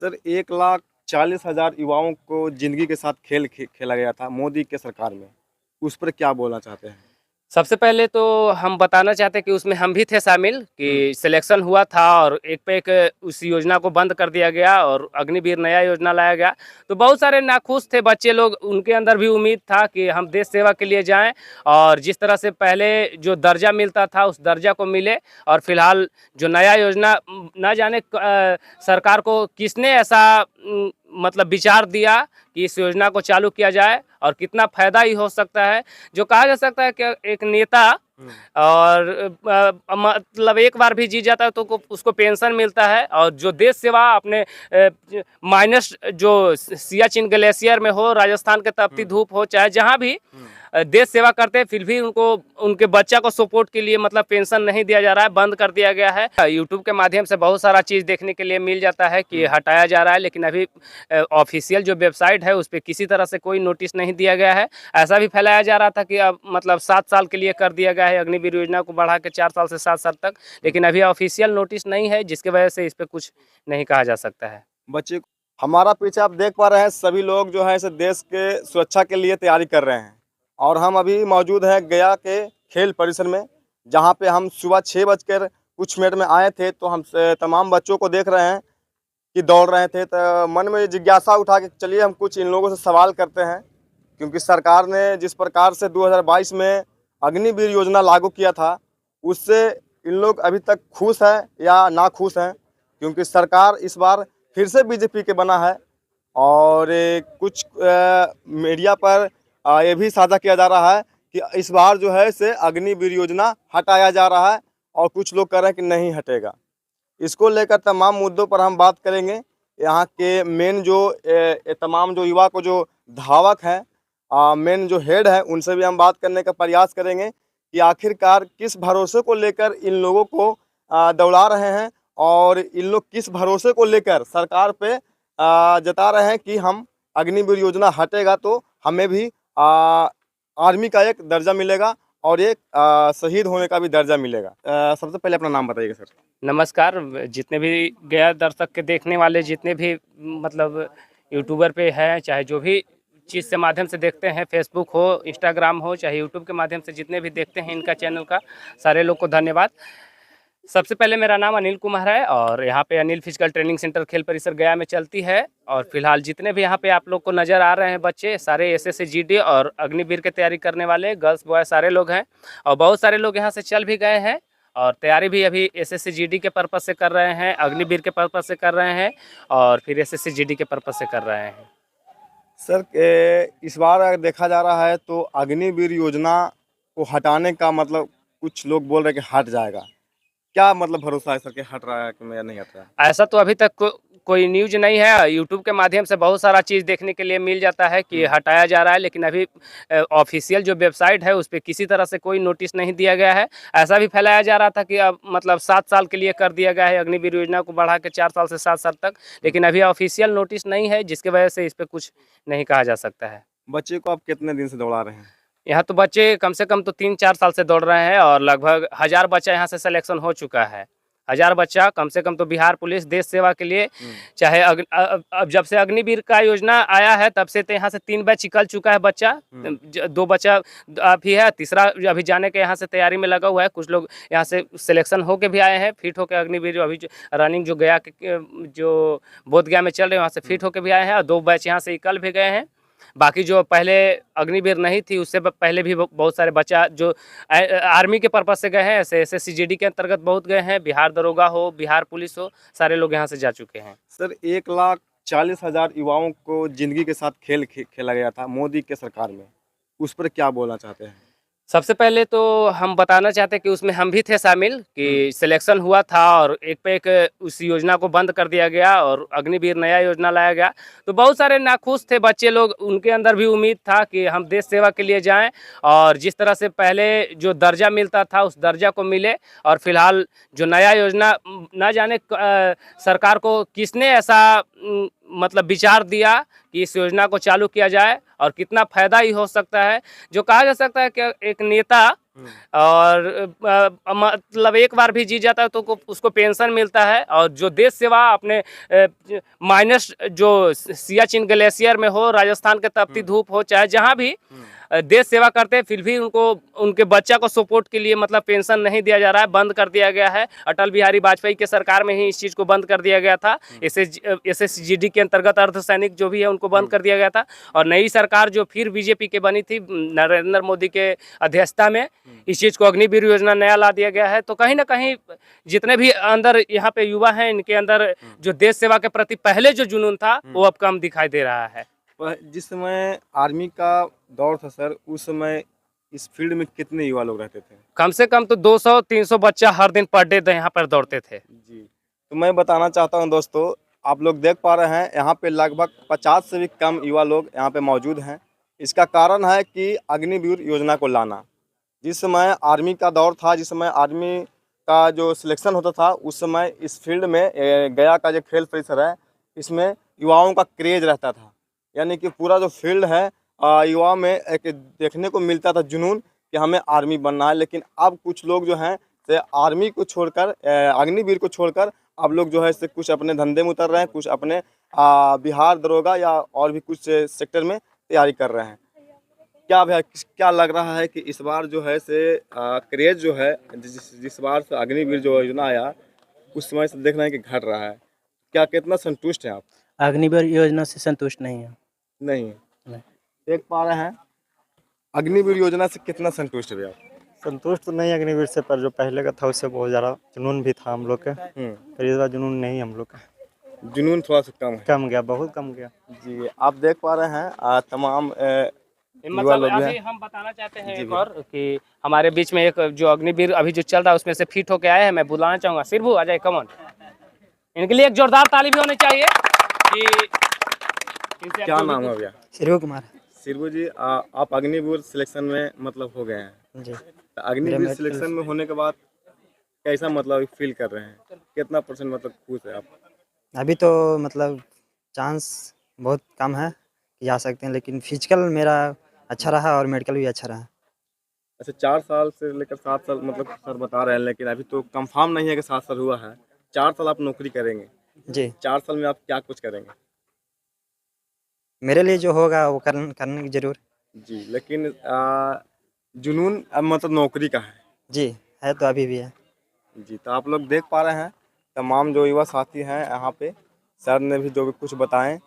Sir 1,40,000 युवाओं को ज़िंदगी के साथ खेला गया था मोदी के सरकार में। उस पर क्या बोलना चाहते हैं? सबसे पहले तो हम बताना चाहते हैं कि उसमें हम भी थे शामिल हुँ। कि सिलेक्शन हुआ था और एक पे एक उस योजना को बंद कर दिया गया और अग्निवीर नया योजना लाया गया। तो बहुत सारे नाखुश थे बच्चे लोग, उनके अंदर भी उम्मीद था कि हम देश सेवा के लिए जाएं और जिस तरह से पहले जो दर्जा मिलता था उस दर्जा को मिले। और फिलहाल जो नया योजना ना जाने सरकार को किसने ऐसा मतलब विचार दिया कि इस योजना को चालू किया जाए और कितना फायदा ही हो सकता है। जो कहा जा सकता है कि एक नेता और मतलब एक बार भी जीत जाता है तो उसको पेंशन मिलता है, और जो देश सेवा अपने माइनस जो सियाचिन ग्लेशियर में हो, राजस्थान के तपती धूप हो, चाहे जहाँ भी देश सेवा करते हैं, फिर भी उनको उनके बच्चा को सपोर्ट के लिए मतलब पेंशन नहीं दिया जा रहा है, बंद कर दिया गया है। यूट्यूब के माध्यम से बहुत सारा चीज़ देखने के लिए मिल जाता है कि हटाया जा रहा है, लेकिन अभी ऑफिशियल जो वेबसाइट है उस पर किसी तरह से कोई नोटिस नहीं दिया गया है। ऐसा भी फैलाया जा रहा था कि अब मतलब 7 साल के लिए कर दिया गया है अग्निवीर योजना को बढ़ा के 4 साल से 7 साल तक, लेकिन अभी ऑफिशियल नोटिस नहीं है, जिसकी वजह से इस पर कुछ नहीं कहा जा सकता है। बच्चे हमारा पीछे आप देख पा रहे हैं, सभी लोग जो है इसे देश के सुरक्षा के लिए तैयारी कर रहे हैं। और हम अभी मौजूद हैं गया के खेल परिसर में, जहाँ पे हम सुबह 6 बजकर कुछ मिनट में आए थे। तो हम तमाम बच्चों को देख रहे हैं कि दौड़ रहे थे, तो मन में जिज्ञासा उठा कि चलिए हम कुछ इन लोगों से सवाल करते हैं। क्योंकि सरकार ने जिस प्रकार से 2022 में अग्निवीर योजना लागू किया था, उससे इन लोग अभी तक खुश हैं या नाखुश हैं। क्योंकि सरकार इस बार फिर से बीजेपी के बना है। और कुछ मीडिया पर ये भी साझा किया जा रहा है कि इस बार जो है इसे अग्निवीर योजना हटाया जा रहा है, और कुछ लोग कह रहे हैं कि नहीं हटेगा। इसको लेकर तमाम मुद्दों पर हम बात करेंगे। यहाँ के मेन जो तमाम जो युवा को जो धावक हैं, मेन जो हेड है, उनसे भी हम बात करने का प्रयास करेंगे कि आखिरकार किस भरोसे को लेकर इन लोगों को दौड़ा रहे हैं, और इन लोग किस भरोसे को लेकर सरकार पे जता रहे हैं कि हम अग्निवीर योजना हटेगा तो हमें भी आर्मी का एक दर्जा मिलेगा और एक शहीद होने का भी दर्जा मिलेगा। सबसे पहले अपना नाम बताइएगा सर। नमस्कार। जितने भी गया दर्शक के देखने वाले जितने भी मतलब यूट्यूबर पे हैं, चाहे जो भी चीज़ से माध्यम से देखते हैं, फेसबुक हो, इंस्टाग्राम हो, चाहे यूट्यूब के माध्यम से जितने भी देखते हैं इनका चैनल का, सारे लोग को धन्यवाद। सबसे पहले मेरा नाम अनिल कुमार है और यहाँ पे अनिल फिजिकल ट्रेनिंग सेंटर खेल परिसर गया में चलती है। और फिलहाल जितने भी यहाँ पे आप लोग को नज़र आ रहे हैं बच्चे, सारे एसएससी जीडी और अग्निवीर की तैयारी करने वाले गर्ल्स बॉय सारे लोग हैं। और बहुत सारे लोग यहाँ से चल भी गए हैं और तैयारी भी अभी एसएससी जीडी के पर्पज़ से कर रहे हैं, अग्निवीर के पर्पज़ से कर रहे हैं और फिर एसएससी जीडी के पर्पज़ से कर रहे हैं। सर इस बार अगर देखा जा रहा है तो अग्निवीर योजना को हटाने का मतलब कुछ लोग बोल रहे हैं कि हट जाएगा। क्या मतलब भरोसा है सर कि हट रहा है कि या नहीं हट रहा है? ऐसा तो अभी तक कोई न्यूज नहीं है। यूट्यूब के माध्यम से बहुत सारा चीज़ देखने के लिए मिल जाता है कि हटाया जा रहा है, लेकिन अभी ऑफिशियल जो वेबसाइट है उस पर किसी तरह से कोई नोटिस नहीं दिया गया है। ऐसा भी फैलाया जा रहा था कि अब मतलब 7 साल के लिए कर दिया गया है अग्निवीर योजना को बढ़ा के 4 साल से 7 साल तक, लेकिन अभी ऑफिशियल नोटिस नहीं है, जिसकी वजह से इस पर कुछ नहीं कहा जा सकता है। बच्चे को आप कितने दिन से दौड़ा रहे हैं? यहाँ तो बच्चे कम से कम तो 3-4 साल से दौड़ रहे हैं और लगभग 1000 बच्चा यहाँ से सिलेक्शन हो चुका है। 1000 बच्चा कम से कम तो बिहार पुलिस देश सेवा के लिए, चाहे अब जब से अग्निवीर का योजना आया है तब से तो यहाँ से 3 बैच निकल चुका है बच्चा। 2 बच्चा अभी है, तीसरा अभी जाने के यहाँ से तैयारी में लगा हुआ है। कुछ लोग यहाँ से सिलेक्शन होके भी आए हैं, फिट होकर अग्निवीर अभी रनिंग जो गया जो बोधगया में चल रहे हैं वहाँ से फिट होके भी आए हैं और 2 बैच यहाँ से निकल भी गए हैं। बाकी जो पहले अग्निवीर नहीं थी उससे पहले भी बहुत सारे बच्चा जो आर्मी के पर्पज से गए हैं, ऐसे एसएससी जीडी के अंतर्गत बहुत गए हैं, बिहार दरोगा हो, बिहार पुलिस हो, सारे लोग यहाँ से जा चुके हैं। सर 1,40,000 युवाओं को ज़िंदगी के साथ खेला गया था मोदी के सरकार में। उस पर क्या बोलना चाहते हैं? सबसे पहले तो हम बताना चाहते हैं कि उसमें हम भी थे शामिल कि सिलेक्शन हुआ था और एक पे एक उस योजना को बंद कर दिया गया और अग्निवीर नया योजना लाया गया। तो बहुत सारे नाखुश थे बच्चे लोग, उनके अंदर भी उम्मीद था कि हम देश सेवा के लिए जाएं और जिस तरह से पहले जो दर्जा मिलता था उस दर्जा को मिले। और फिलहाल जो नया योजना ना जाने सरकार को किसने ऐसा मतलब विचार दिया कि इस योजना को चालू किया जाए और कितना फायदा ही हो सकता है। जो कहा जा सकता है कि एक नेता और मतलब एक बार भी जीत जाता है तो उसको पेंशन मिलता है। और जो देश सेवा अपने माइनस जो सियाचिन ग्लेशियर में हो, राजस्थान के तपती धूप हो, चाहे जहाँ भी देश सेवा करते हैं, फिर भी उनको उनके बच्चा को सपोर्ट के लिए मतलब पेंशन नहीं दिया जा रहा है, बंद कर दिया गया है। अटल बिहारी वाजपेयी के सरकार में ही इस चीज़ को बंद कर दिया गया था। SSGD के अंतर्गत अर्धसैनिक जो भी है उनको बंद कर दिया गया था। और नई सरकार जो फिर बीजेपी के बनी थी नरेंद्र मोदी के अध्यक्षता में, इस चीज़ को अग्निवीर योजना नया ला दिया गया है। तो कहीं ना कहीं जितने भी अंदर यहाँ पे युवा हैं, इनके अंदर जो देश सेवा के प्रति पहले जो जुनून था वो अब कम दिखाई दे रहा है। जिस समय आर्मी का दौर था सर, उस समय इस फील्ड में कितने युवा लोग रहते थे? कम से कम तो 200-300 बच्चा हर दिन पर डे यहाँ पर दौड़ते थे। जी, तो मैं बताना चाहता हूं दोस्तों, आप लोग देख पा रहे हैं यहाँ पे लगभग 50 से भी कम युवा लोग यहाँ पे मौजूद हैं। इसका कारण है कि अग्निवीर योजना को लाना। जिस समय आर्मी का दौर था, जिस समय आर्मी का जो सिलेक्शन होता था, उस समय इस फील्ड में गया का जो खेल परिसर है, इसमें युवाओं का क्रेज रहता था। यानी कि पूरा जो फील्ड है, युवा में एक देखने को मिलता था जुनून कि हमें आर्मी बनना है। लेकिन अब कुछ लोग जो हैं से आर्मी को छोड़कर, अग्निवीर को छोड़कर अब लोग जो है से कुछ अपने धंधे में उतर रहे हैं, कुछ अपने बिहार दरोगा या और भी कुछ सेक्टर में तैयारी कर रहे हैं। क्या भैया, क्या लग रहा है कि इस बार जो है से क्रेज जो है, जिस बार से अग्निवीर जो योजना आया, उस समय से देख रहे हैं कि घट रहा है। क्या कितना संतुष्ट हैं आप? अग्निवीर योजना से संतुष्ट नहीं है। नहीं नहीं। देख पा रहे हैं, अग्निवीर योजना से कितना संतुष्ट है आप? संतुष्ट तो नहीं अग्निवीर से, पर जो पहले का था उससे बहुत ज़्यादा जुनून भी था हम लोग के। पर इस बार जुनून नहीं हम लोग का, जुनून थोड़ा सा कम है। कम गया, बहुत कम गया। जी, आप देख पा रहे हैं तमाम युवा मतलब लोग अभी हैं। हम बताना चाहते हैं एक और कि हमारे बीच में एक जो अग्निवीर अभी जो चल रहा है उसमें से फिट होके आए हैं। मैं बुलाना चाहूँगा सिरभू, आ जाए, कमन। इनके लिए एक जोरदार ताली भी होनी चाहिए कि इनसे क्या नाम है भैया? श्रीव कुमार। सिरभू जी, आप अग्निवीर सिलेक्शन में मतलब हो गए हैं। जी। तो अग्निवीर सिलेक्शन में होने के बाद कैसा मतलब फील कर रहे हैं? कितना परसेंट मतलब खुश है आप? अभी तो मतलब चांस बहुत कम है कि जा सकते हैं, लेकिन फिजिकल मेरा अच्छा रहा और मेडिकल भी अच्छा रहा। अच्छा, 4 साल से लेकर 7 साल मतलब सर बता रहे हैं, लेकिन अभी तो कंफर्म नहीं है कि 7 साल हुआ है। 4 साल आप नौकरी करेंगे। जी। 4 साल में आप क्या कुछ करेंगे? मेरे लिए जो होगा वो करने की जरूर। जी, लेकिन जुनून अब मतलब नौकरी का है। जी है, तो अभी भी है। जी, तो आप लोग देख पा रहे हैं तमाम जो युवा साथी हैं यहाँ पे, सर ने भी जो भी कुछ बताएं।